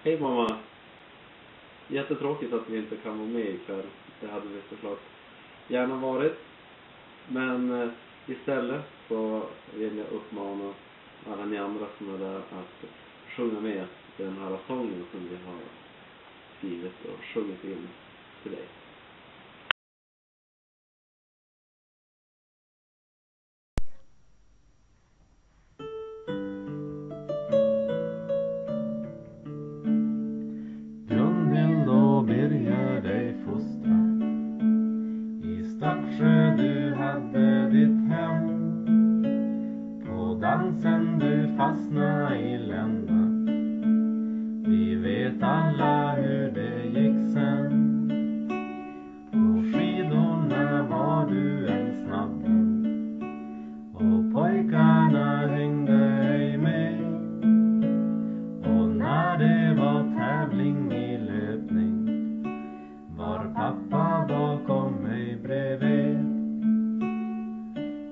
Hej mamma. Jättetråkigt att vi inte kan vara med ikväll. Det hade vi såklart gärna varit. Men istället så vill jag uppmana alla ni andra som är där att sjunga med den här sången som vi har skrivit och sjungit in till dig. Birger dig fostra. I Stadsjö du hade ditt hem. På dansen du fastna i lända. Vi vet alla hur det gick sen. På skidorna var du en snabb. Och pojkarna hängde ej med. Och när det var tävling i löpning var pappa bakom mig bredvid.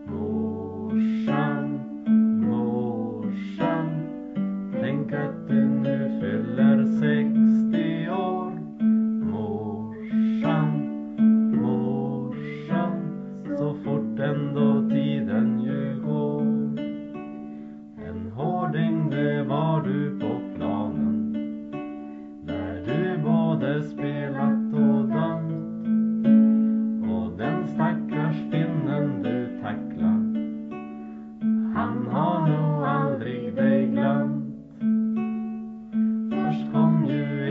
Morsan, morsan, tänk att du nu fyller 60 år. Morsan, morsan, så fort ändå tiden ju går. En hårding det var du på planen, där du både spelat och dans. Och den stackars finnen du tacklar, han har nog aldrig dig glömt. Först kom ju